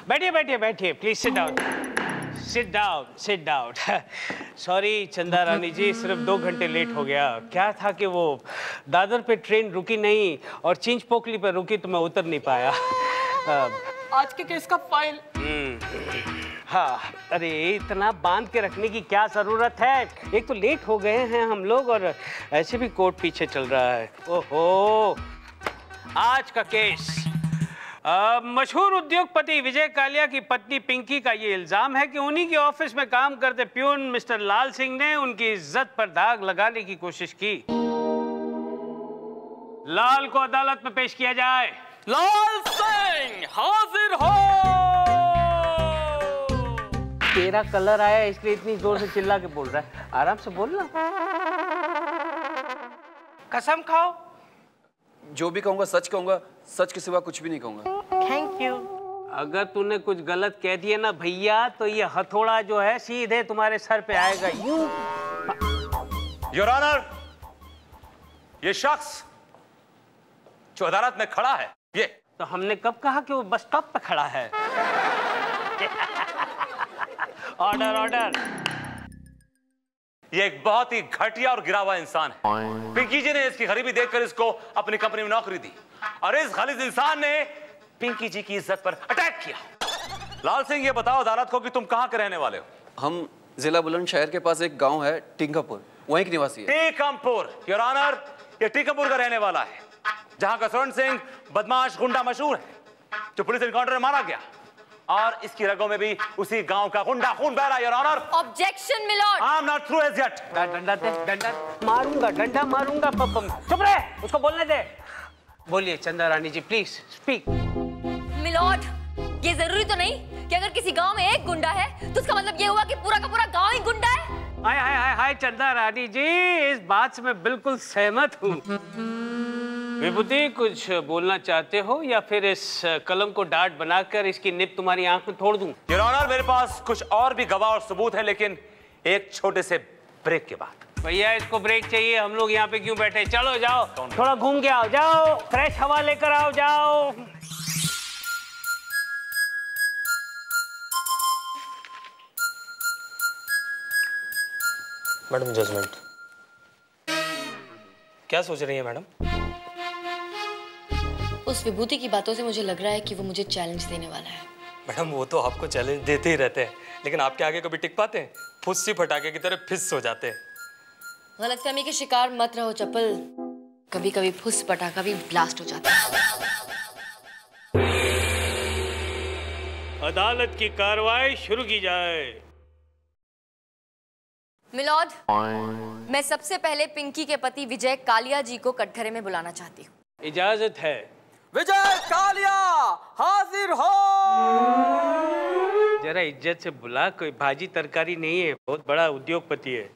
बैठिए बैठिए बैठिए, please sit down, sit down, sit down. Sorry चंदा रानी जी, सिर्फ 2 घंटे लेट हो गया। क्या था कि वो दादर पे ट्रेन रुकी नहीं और चिंच पोकली पे रुकी तो मैं उतर नहीं पाया। आज के केस का फाइल। हाँ, अरे इतना बांध के रखने की क्या जरूरत है? एक तो लेट हो गए हैं हम लोग और ऐसे भी कोर्ट पीछे चल रहा है। ओहो, आज का केस मशहूर उद्योगपति विजय कालिया की पत्नी पिंकी का ये इल्जाम है कि उन्हीं के ऑफिस में काम करते प्यून मिस्टर लाल सिंह ने उनकी इज्जत पर दाग लगाने की कोशिश की। लाल को अदालत में पेश किया जाए। लाल सिंह हाजिर हो। तेरा कलर आया इसलिए इतनी जोर से चिल्ला के बोल रहा है, आराम से बोलना। कसम खाओ। जो भी कहूंगा सच कहूंगा, सच के सिवा कुछ भी नहीं कहूंगा। Thank you. अगर तूने कुछ गलत कह दिया ना भैया तो ये हथौड़ा जो है सीधे तुम्हारे सर पे आएगा। योर ऑनर, ये शख्स जो अदालत में खड़ा है, ये तो हमने कब कहा कि वो बस स्टॉप पे खड़ा है? Order order. ये एक बहुत ही घटिया और गिरा हुआ इंसान है। पिंकी जी ने इसकी गरीबी देखकर इसको अपनी कंपनी में नौकरी दी और इस गलीज इंसान ने पिंकी जी की इज्जत पर अटैक किया। लाल सिंह, ये बताओ अदालत को कि तुम कहां के रहने वाले हो? हम जिला बुलंदशहर के पास एक गांव है टीकमपुर, वहीं के निवासी है। टीकमपुर, योर ऑनर, ये टीकमपुर का रहने वाला है, जहां का स्वर्ण सिंह बदमाश गुंडा मशहूर है, जो पुलिस एनकाउंटर में मारा गया और इसकी रगों में भी उसी गांव का गुंडा खून बह रहा है, your honour. Objection milord. I am not through as yet. डंडा दे, डंडा मारूंगा, डंडा मारूंगा। चुप रहे, उसको बोलने दे। बोलिए चंदा रानी जी, प्लीज स्पीक। मिलॉर्ड, ये जरूरी तो नहीं कि अगर किसी गांव में एक गुंडा है तो उसका मतलब ये हुआ कि पूरा का पूरा गांव ही गुंडा है। हाय हाय हाय हाय चंदा रानी जी, इस बात से मैं बिल्कुल सहमत हूँ। विभूति, कुछ बोलना चाहते हो या फिर इस कलम को डांट बनाकर इसकी निब तुम्हारी आंख में तोड़ दूं? योर ऑनर, मेरे पास कुछ और भी गवाह और सबूत है, लेकिन एक छोटे से ब्रेक के बाद। भैया इसको ब्रेक चाहिए, हम लोग यहाँ पे क्यों बैठे? चलो जाओ, थोड़ा घूम के आओ, जाओ फ्रेश हवा लेकर आओ, जाओ। Madam judgement. क्या सोच रही है मैडम? उस विभूति की बातों से मुझे लग रहा है कि वो मुझे चैलेंज देने वाला है। मैडम वो तो आपको चैलेंज देते ही रहते हैं, लेकिन आपके आगे कभी टिक पाते हैं? फुस्सी फटाके की तरह फिस हो जाते हैं। गलतफहमी के शिकार मत रहो चप्पल, कभी कभी फुस पटाखा भी ब्लास्ट हो जाता है। अदालत की कार्रवाई शुरू की जाए। मिलॉर्ड, मैं सबसे पहले पिंकी के पति विजय कालिया जी को कटघरे में बुलाना चाहती हूँ। इजाजत है। विजय कालिया हाजिर हो। जरा इज्जत से बुला, कोई भाजी तरकारी नहीं है, बहुत बड़ा उद्योगपति है।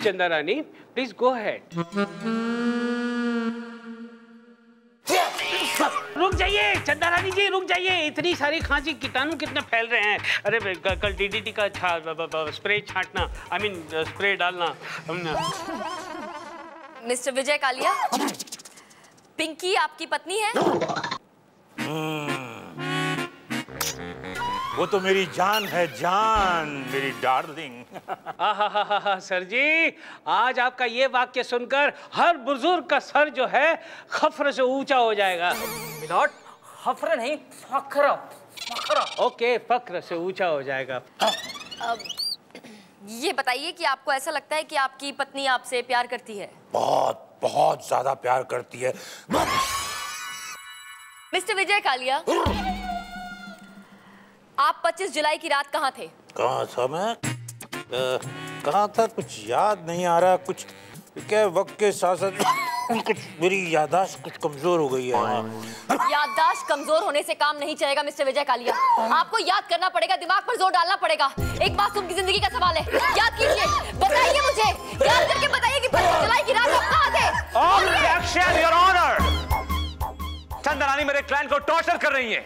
चंदा रानी, प्लीज गो अहेड। रुक जाइए चंदा रानी जी, रुक जाइए। इतनी सारी खांसी, कीटाणु कितने फैल रहे हैं। अरे कल डीडीटी का स्प्रे छांटना, आई मीन स्प्रे डालना। मिस्टर विजय कालिया, पिंकी आपकी पत्नी है? वो तो मेरी जान है, जान, मेरी डार्लिंग। आहा सर जी, आज आपका ये वाक्य सुनकर हर बुजुर्ग का सर जो है खफर से ऊंचा हो जाएगा। मिलॉर्ड, खफर नहीं, फख्र, फख्र। ओके, फख्र से ऊंचा हो जाएगा। ये बताइए कि आपको ऐसा लगता है कि आपकी पत्नी आपसे प्यार करती है? बहुत बहुत ज्यादा प्यार करती है। मिस्टर विजय कालिया, आप 25 जुलाई की रात कहाँ थे? कहाँ था मैं? कहाँ था कुछ याद नहीं आ रहा। कुछ क्या वक्त के साथ साथ कुछ मेरी याददाश्त कुछ कमजोर हो गई है। याददाश्त कमजोर होने से काम नहीं चलेगा मिस्टर विजय कालिया। आपको याद करना पड़ेगा, दिमाग पर जोर डालना पड़ेगा। एक मासूम की जिंदगी का सवाल है, याद कीजिए, बताइए मुझे, याद करके बताइए कि 25 जुलाई की रात आप कहाँ थे? Objection, Your Honor! चंदा रानी मेरे क्लाइंट को टॉर्चर कर रही है,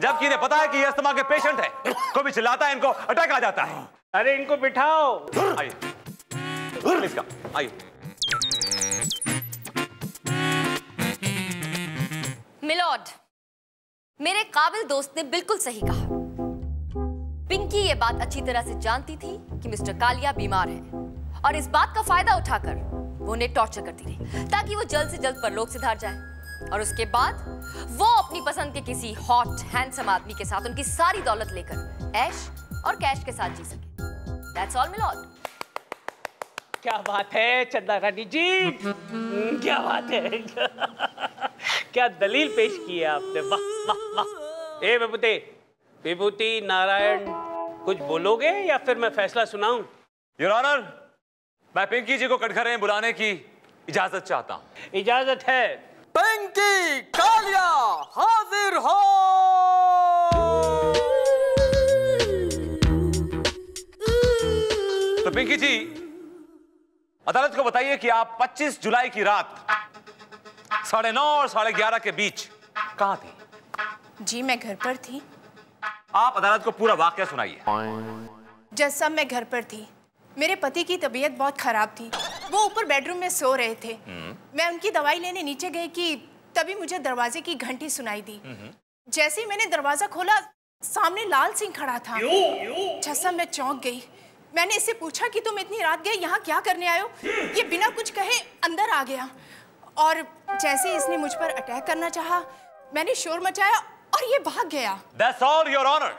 जबकि इन्हें पता है कि ये अस्थमा के पेशेंट है। कोई भी चिल्लाता है इनको अटैक आ जाता है। अरे इनको बिठाओ। आइए, प्लीज कम, आइए। मिलॉर्ड, मेरे काबिल दोस्त ने बिल्कुल सही कहा। पिंकी ये बात अच्छी तरह से जानती थी कि मिस्टर कालिया बीमार है और इस बात का फायदा उठाकर वो उन्हें टॉर्चर करती रही ताकि वो जल्द से जल्द परलोक सिधार जाए और उसके बाद वो अपनी पसंद के किसी हॉट हैंडसम आदमी के साथ उनकी सारी दौलत लेकर ऐश और कैश के साथ जी सके। That's all milord. क्या बात है चंदा रानी जी, क्या बात है। क्या दलील पेश की है आपने, वाह वाह वाह। ए विभूति, विभूति नारायण, कुछ बोलोगे या फिर मैं फैसला सुनाऊं? योर ऑनर, मैं पिंकी जी को कटघरे में बुलाने की इजाजत चाहता हूं। इजाजत है। पिंकी कालिया हाजिर हो। तो पिंकी जी, अदालत को बताइए कि आप 25 जुलाई की रात 9:30 और 11:30 के बीच कहां थी? जी मैं घर पर थी। आप अदालत को पूरा वाकया सुनाइए। जज साहब, मैं घर पर थी। मेरे पति की तबीयत बहुत खराब थी, वो ऊपर बेडरूम में सो रहे थे। मैं उनकी दवाई लेने नीचे गई कि तभी मुझे दरवाजे की घंटी सुनाई दी। जैसे ही मैंने दरवाजा खोला, सामने लाल सिंह खड़ा था। जज साहब, मैं चौंक गई। मैंने इससे पूछा कि तुम इतनी रात गए यहाँ क्या करने आए हो? ये बिना कुछ कहे अंदर आ गया और जैसे इसने मुझ पर अटैक करना चाहा, मैंने शोर मचाया और ये भाग गया। That's all, Your Honor.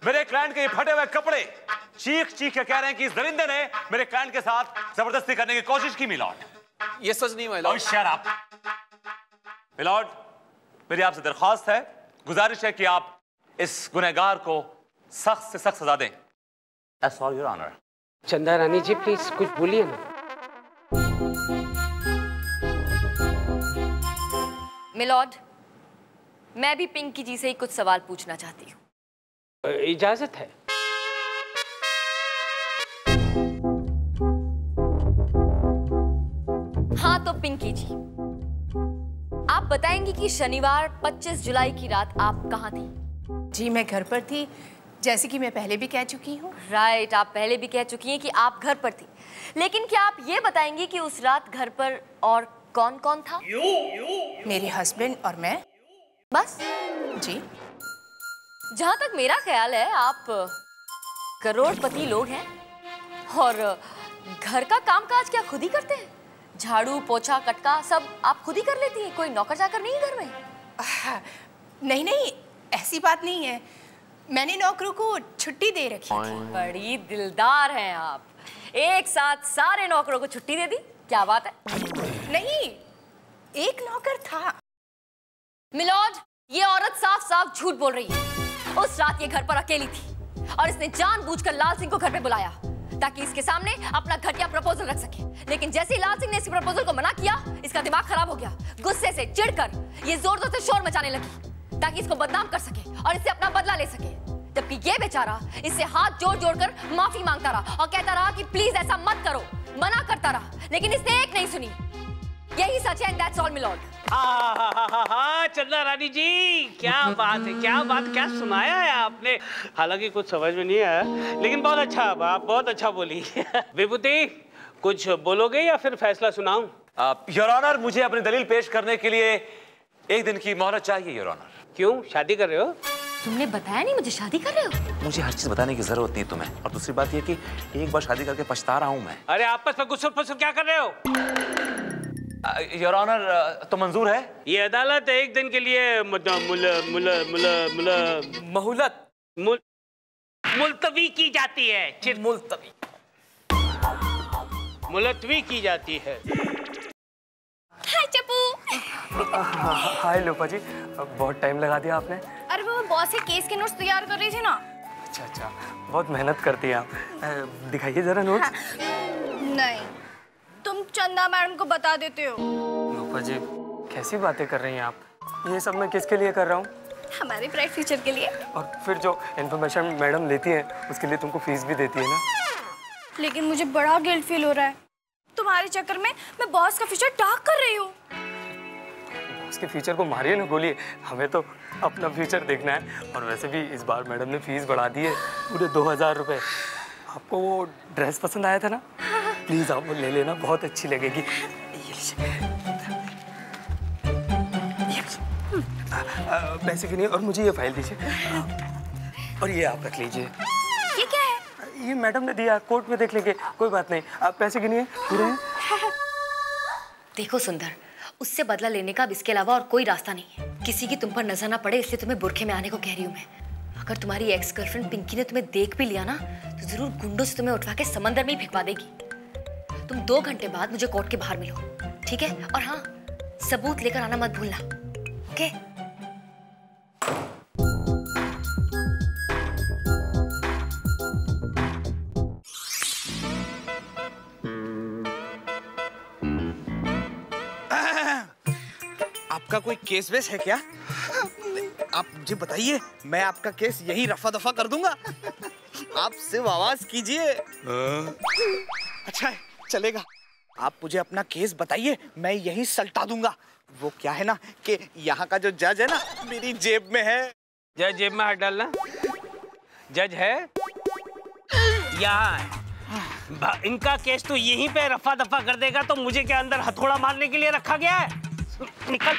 मेरे क्लाइंट के ये फटे हुए कपड़े चीख चीख के कह रहे हैं कि इस दरिंदे ने मेरे क्लाइंट के साथ जबरदस्ती करने की कोशिश की मिलॉर्ड। ये सच नहीं my lord. Shut up. Milord, मेरी आपसे दरख्वास्त है, गुजारिश है कि आप इस गुनहगार को सख्त से सख्त सजा दें। That's all, Your Honor. चंदा रानी जी प्लीज कुछ बोलिए ना। मिलॉर्ड, मैं भी पिंकी जी से ही कुछ सवाल पूछना चाहती हूँ। इजाजत है। हाँ तो पिंकी जी, आप बताएंगी कि शनिवार 25 जुलाई की रात आप कहाँ थी? जी मैं घर पर थी, जैसे कि मैं पहले भी कह चुकी हूँ। राइट, आप पहले भी कह चुकी हैं कि आप घर पर थी, लेकिन क्या आप ये बताएंगी कि उस रात घर पर और कौन कौन था? मेरे हस्बैंड और मैं। बस? जी। जहां तक मेरा ख्याल है, आप करोड़पति लोग हैं और घर का कामकाज क्या खुद ही करते हैं? झाड़ू पोछा कटका सब आप खुद ही कर लेती हैं, कोई नौकर चाकर नहीं है घर में? नहीं नहीं, ऐसी बात नहीं है। मैंने नौकरों को छुट्टी दे रखी थी। बड़ी दिलदार हैं आप, एक साथ सारे नौकरों को छुट्टी दे दी, क्या बात है? नहीं, एक नौकर था। मिलॉर्ड, ये औरत साफ साफ झूठ बोल रही है। उस रात ये घर पर अकेली थी और इसने जानबूझकर लाल सिंह को घर पे बुलाया ताकि इसके सामने अपना घटिया प्रपोजल रख सके। लेकिन जैसे ही लाल सिंह ने इस प्रपोजल को मना किया, इसका दिमाग खराब हो गया। गुस्से से चिढ़कर ये जोर जोर से शोर मचाने लगी ताकि इसको बदनाम कर सके और इससे अपना बदला ले सके। जबकि ये बेचारा इससे हाथ जोड़ जोड़कर माफी मांगता रहा और कहता रहा कि प्लीज ऐसा मत करो, मना करता रहा, लेकिन इसने एक नहीं सुनी। यही सच है, दैट्स ऑल मिलॉर्ड। चंदा रानी जी, क्या बात है, क्या बात, क्या सुनाया है आपने। हालांकि कुछ समझ में नहीं आया, लेकिन बहुत अच्छा, आप बहुत अच्छा बोली। विभूति, कुछ बोलोगे या फिर फैसला सुनाऊं? योर ऑनर, मुझे अपनी दलील पेश करने के लिए 1 दिन की मोहलत चाहिए योर ऑनर। क्यों, शादी कर रहे हो? तुमने बताया नहीं मुझे शादी कर रहे हो? मुझे हर चीज बताने की जरूरत नहीं तुम्हें, और दूसरी बात ये कि एक बार शादी करके पछता रहा हूं मैं। अरे आपस में गुस्सुर फुसुर क्या कर रहे हो? योर ऑनर, तो मंजूर है? ये अदालत 1 दिन के लिए मुलतवी की जाती है। मुलतवी की जाती है। हाय चप्पू। हाय लोपा जी, बहुत टाइम लगा दिया आपने। अरे वो बॉस के केस के नोट्स तैयार कर रही थी ना। अच्छा अच्छा, बहुत मेहनत करती हैं आप। दिखाइए जरा नोट्स। नहीं, तुम चंदा मैडम को बता देते हो। लोपा जी, कैसी बातें कर रही हैं आप? ये सब मैं किसके लिए कर रहा हूँ? हमारे ब्राइट फ्यूचर के लिए। और फिर जो इन्फॉर्मेशन मैडम लेती हैं उसके लिए तुमको फीस भी देती है ना? लेकिन मुझे बड़ा गिल्ट फील हो रहा है, तुम्हारे चक्कर में मैं बॉस का फ्यूचर डार्क कर रही हूँ। बॉस के फ्यूचर को मारिए ना गोली, हमें तो अपना फ्यूचर देखना है। और वैसे भी इस बार मैडम ने फीस बढ़ा दी है, पूरे 2000 रुपये। आपको वो ड्रेस पसंद आया था ना? प्लीज आप वो ले लेना, बहुत अच्छी लगेगी। पैसे गिनिए और मुझे ये फाइल दीजिए। और ये आप रख लीजिए। ये क्या है? ये मैडम ने दिया, कोर्ट में देख लेंगे, कोई बात नहीं। आप पैसे गिनिए, पूरे हैं? देखो सुंदर, उससे बदला लेने का अब इसके अलावा और कोई रास्ता नहीं है। किसी की तुम पर नजर ना पड़े इसलिए तुम्हें बुरखे में आने को कह रही हूँ मैं। अगर तुम्हारी एक्स गर्लफ्रेंड पिंकी ने तुम्हें देख भी लिया ना तो जरूर गुंडों से तुम्हें उठवा के समंदर में ही फेंकवा देगी। तुम 2 घंटे बाद मुझे कोर्ट के बाहर मिलो, ठीक है? और हाँ, सबूत लेकर आना मत भूलना, ओके? आपका कोई केस वेस है क्या? आप मुझे बताइए, मैं आपका केस यही रफा दफा कर दूंगा। आप सिर्फ आवाज कीजिए। अच्छा है, चलेगा। आप मुझे अपना केस बताइए, मैं यही सल्टा दूंगा। वो क्या है ना कि यहाँ का जो जज है ना, मेरी जेब में है। जज जेब में हाथ डालना? जज है यहाँ है। इनका केस तो यहीं पे रफा दफा कर देगा, तो मुझे क्या अंदर हथौड़ा मारने के लिए रखा गया है? निकल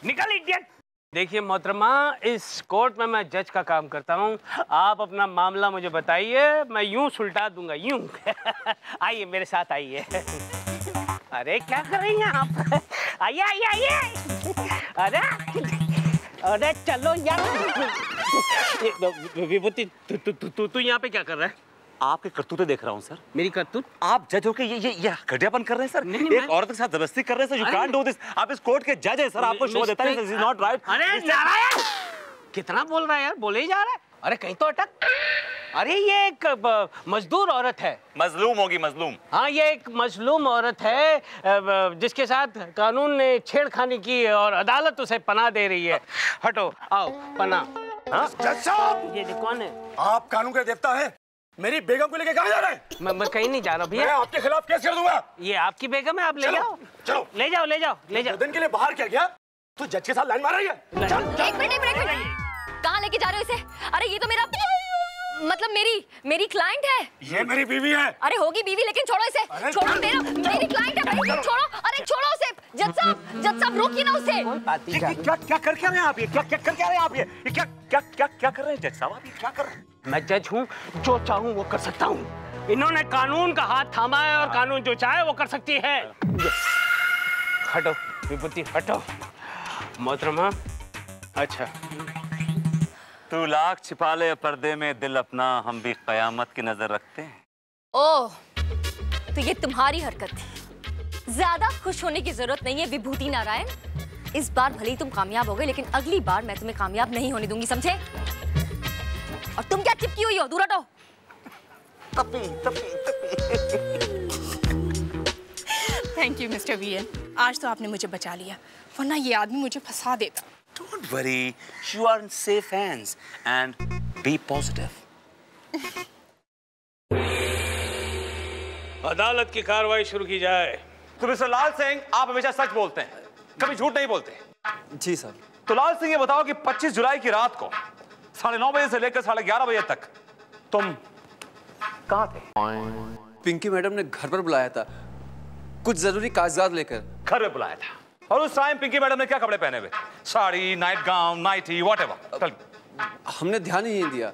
निकल इडियट। देखिए मोहतरमा, इस कोर्ट में मैं जज का काम करता हूँ। आप अपना मामला मुझे बताइए, मैं यूं सुलटा दूंगा, यूं। आइए मेरे साथ आइए। अरे क्या कर रही हैं आप? आइए आइए आइए। अरे चलो यार। विभूति, तू यहाँ पे क्या कर रहा है? आपके करतूतें देख रहा हूँ सर। मेरी करतूत? आप जज होके ये घटियापन कर रहे हैं सर। नहीं, एक औरत के साथ जबरदस्ती कर रहे हैं sir. You can't do this. आप इस कोर्ट के जज हैं सर, आपको शो देता है। This is not right. अरे नारायण, कितना बोल रहा है यार, बोले ही जा रहा है। अरे कहीं तो अटक। अरे ये एक मजदूर औरत है। मजलूम होगी, मजलूम। हाँ, ये एक मजलूम औरत है जिसके साथ कानून ने छेड़खानी की और अदालत उसे पनाह दे रही है। हटो, आओ पनाह। जज साहब, ये कौन है? आप कानून के देवता हैं। मेरी बेगम को लेके कहाँ जा रहे हैं? मैं कहीं नहीं जा रहा भैया। मैं आपके खिलाफ केस कर दूंगा। ये आपकी बेगम है, आप ले जाओ। चलो ले जाओ ले जाओ ले जाओ। 2 दिन के लिए बाहर क्या गया? तू जज के साथ लाइन मार रही है? एक मिनट। कहाँ लेके जा रहे हो इसे? अरे ये तो मेरा मतलब मेरी क्लाइंट है। ये मेरी बीवी है। अरे होगी बीवी, लेकिन छोड़ो इसे। छोड़ो, मेरी क्लाइंट है भाई, छोड़ो। अरे छोड़ो उसे। जज साहब रोकिए ना उसे। क्या कर रहे हैं आप? ये क्या कर रहे हैं आप? ये क्या कर रहे हैं जज साहब? आप ये क्या कर रहे हैं? मैं जज हूँ, जो चाहूँ वो कर सकता हूँ। इन्होंने कानून का हाथ थामा है और कानून जो चाहे वो कर सकती है। हटो विभूति, हटो। मोहतरमा, अच्छा। तू लाख छिपा ले पर्दे में दिल अपना, हम भी कयामत की नजर रखते हैं। ओह, तो ये तुम्हारी हरकत थी। ज्यादा खुश होने की जरूरत नहीं है विभूति नारायण। इस बार भले ही तुम कामयाब हो गए, लेकिन अगली बार मैं तुम्हें कामयाब नहीं होने दूंगी, समझे? और तुम क्या चिपकी हुई हो? दूर हटो। थैंक यू मिस्टर वीएन, आज तो आपने मुझे बचा लिया, वरना ये आदमी मुझे फंसा देता। Don't worry, you are in safe hands and be positive. अदालत की कार्रवाई शुरू की जाए। तो मिस्टर लाल सिंह, आप हमेशा सच बोलते हैं, कभी झूठ नहीं बोलते। जी सर। तो लाल सिंह ये बताओ कि 25 जुलाई की रात को 9:30 बजे से लेकर 11:30 बजे तक तुम कहाँ थे? पिंकी मैडम ने घर पर बुलाया था, कुछ जरूरी कागजात लेकर। घर में बुलाया था? और उस टाइम पिंकी मैडम ने क्या कपड़े पहने हुए? Sari, night gown, nightie, whatever. हमने ध्यान ही नहीं दिया।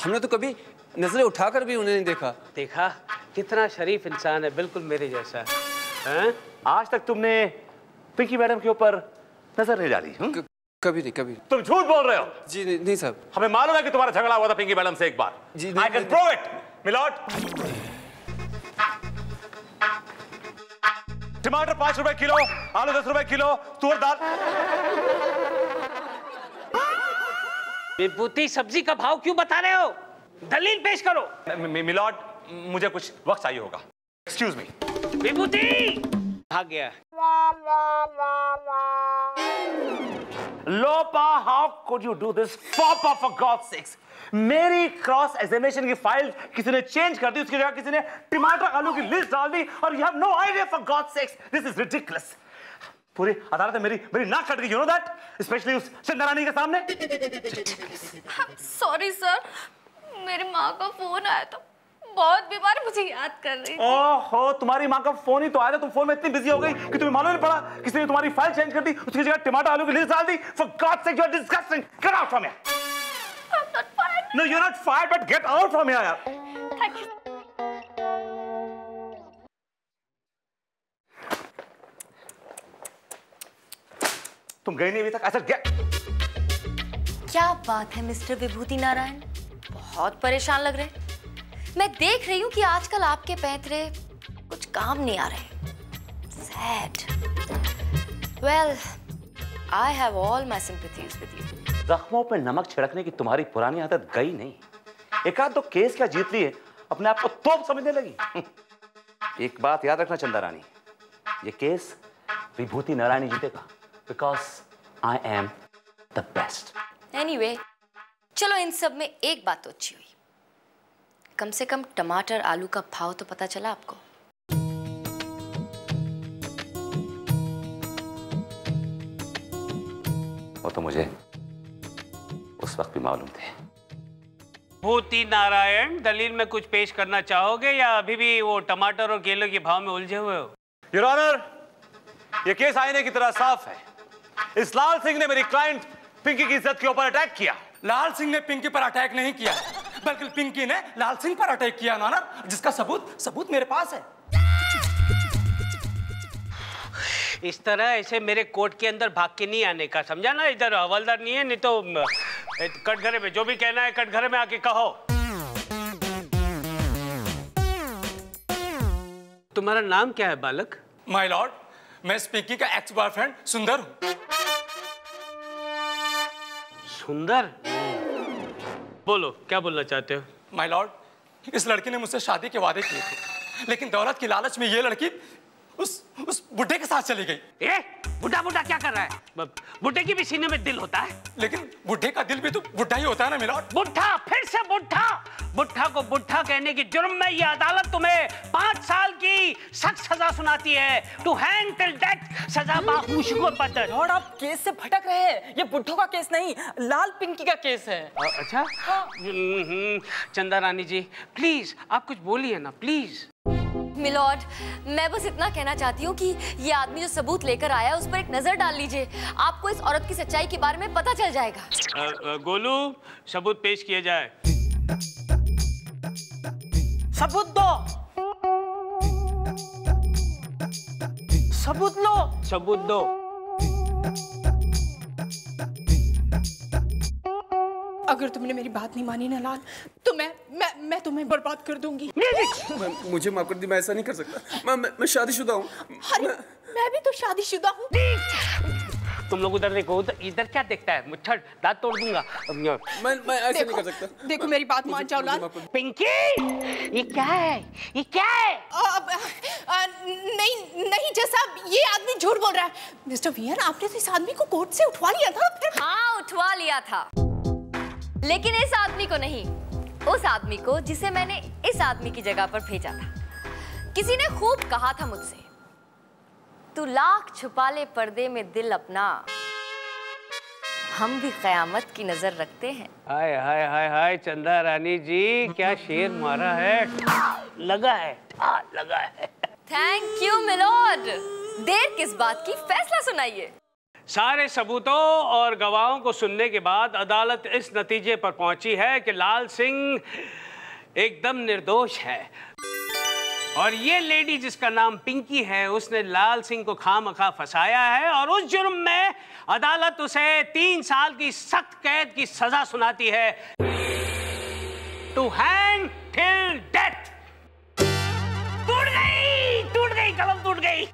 हमने तो कभी नजरें उठाकर भी उन्हें नहीं देखा। देखा, कितना शरीफ इंसान है, बिल्कुल मेरे जैसा है। आज तक तुमने पिंकी मैडम के ऊपर नजर नहीं डाली? कभी नहीं, कभी। तुम झूठ बोल रहे हो। जी नहीं सर। हमें मालूम है कि तुम्हारा झगड़ा हुआ था पिंकी मैडम से एक बार। जी I can prove it milord. टमाटर 5 रुपए किलो, आलू 10 रुपए किलो, तूर दाल। विभूति, सब्जी का भाव क्यों बता रहे हो? दलील पेश करो। मिलॉर्ड, मुझे कुछ वक्त चाहिए होगा। Excuse me. विभूति भाग गया। Lopa, how could you do this? For God's sakes. मेरी क्रॉस एग्जामिनेशन की फाइल किसी ने चेंज कर दी, उसकी जगह किसी ने टमाटर आलू की लिस्ट डाल दी, और you have no idea. For God's sakes, this is ridiculous. पूरी अदालत में मेरी नाक कट गई, यू नो दैट, स्पेशली उस चंद्रानी के सामने। सॉरी सर, मेरी माँ का फोन आया था, बहुत बीमार, मुझे याद कर रही थी। ओहो, तुम्हारी माँ का फोन ही तो आया था, तुम फोन में इतनी बिजी हो गई कि तुम्हें मालूम नहीं पड़ा किसी ने तुम्हारी फाइल चेंज कर दी, उसकी जगह टमाटर आलू की लिस्ट डाल दी। For God's sake, you're disgusting. Get out from here. I'm not fired. No, you're not fired, but get out from here. Thank you. तुम गई नहीं अभी तक? ऐसा get. क्या बात है मिस्टर विभूति नारायण, बहुत परेशान लग रहे। मैं देख रही हूँ कि आजकल आपके पैंतरे कुछ काम नहीं आ रहे। Sad. Well, I have all my sympathies with you. जख्मों पे नमक छिड़कने की तुम्हारी पुरानी आदत गई नहीं। एक आध दो केस क्या जीत लिए, अपने आप को तोप समझने लगी। एक बात याद रखना चंदा रानी, ये केस विभूति नारायण जीतेगा, because I am the best. Anyway, चलो इन सब में एक बात तो अच्छी हुई, कम से कम टमाटर आलू का भाव तो पता चला आपको। वो तो मुझे उस वक्त भी मालूम थे। भूति नारायण, दलील में कुछ पेश करना चाहोगे या अभी भी वो टमाटर और केले के भाव में उलझे हुए हो? योर ऑनर, ये केस आईने की तरह साफ है। इस लाल सिंह ने मेरी क्लाइंट पिंकी की इज्जत के ऊपर अटैक किया। लाल सिंह ने पिंकी पर अटैक नहीं किया, बल्कि पिंकी ने लाल सिंह पर अटैक किया ऑनर, जिसका सबूत मेरे पास है। इस तरह ऐसे मेरे कोर्ट के अंदर भाग के नहीं आने का, समझा ना? इधर हवलदार नहीं है, नहीं तो कटघरे में जो भी कहना है कटघरे में आके कहो। तुम्हारा नाम क्या है बालक? माय लॉर्ड, मैं पिंकी का एक्स बॉयफ्रेंड सुंदर हूँ। सुंदर? बोलो, क्या बोलना चाहते हो? माय लॉर्ड, इस लड़की ने मुझसे शादी के वादे किए थे, लेकिन दौलत की लालच में ये लड़की उस बुड्ढे के साथ चली गई। बुड्ढा क्या कर रहा है? बुड्ढे की भी सीने में दिल होता है, लेकिन बुड्ढे का दिल भी तो बुड्ढा ही होता है ना मिलॉर्ड। बुड्ढा, फिर से बुड्ढा। बुड्ढा को बुड्ढा कहने की जुर्म में ये अदालत तुम्हें 5 साल की सख्त सजा सुनाती है, टू हैंग टिल डेथ, सजा बाखुश को पतर। लॉर्ड, आप केस से भटक रहे हैं, ये बुड्ढों का केस नहीं, लाल पिंकी का केस है। अच्छा? चंदा रानी जी, प्लीज आप कुछ बोलिए ना, प्लीज। मिलॉर्ड, मैं बस इतना कहना चाहती हूँ कि ये आदमी जो सबूत लेकर आया है उस पर एक नजर डाल लीजिए, आपको इस औरत की सच्चाई के बारे में पता चल जाएगा। गोलू, सबूत पेश किए जाए। सबूत दो, सबूत लो, सबूत दो। अगर तुमने मेरी बात नहीं मानी ना लाल, तो मैं तुम्हें बर्बाद कर दूंगी। मुझे माफ कर दी, मैं ऐसा नहीं कर सकता। मैं शादीशुदा हूँ। मैं भी तो शादीशुदा हूँ। तुम लोग उधर देखो, इधर क्या देखता है? मुच्छर दांत तोड़ दूंगा। मैं ऐसा नहीं कर सकता। देखो मेरी बात मान जाओ लाल। पिंकी, ये क्या है? ये क्या है? नहीं जैसा ये आदमी झूठ बोल रहा है। मिस्टर वियर, आपने तो इस आदमी को कोर्ट से उठवा लिया था। हाँ, उठवा लिया था, लेकिन इस आदमी को नहीं, उस आदमी को जिसे मैंने इस आदमी की जगह पर भेजा था। किसी ने खूब कहा था मुझसे, तू लाख छुपा ले पर्दे में दिल अपना, हम भी कयामत की नजर रखते हैं। हाय हाय हाय हाय, चंदा रानी जी क्या शेर मारा है, लगा है, लगा है। थैंक यू मिलॉर्ड, देर किस बात की, फैसला सुनाइए। सारे सबूतों और गवाहों को सुनने के बाद अदालत इस नतीजे पर पहुंची है कि लाल सिंह एकदम निर्दोष है, और ये लेडी जिसका नाम पिंकी है उसने लाल सिंह को खामखा फंसाया है, और उस जुर्म में अदालत उसे 3 साल की सख्त कैद की सजा सुनाती है, टू हैंग टिल डेथ। टूट गई, कलम टूट गई।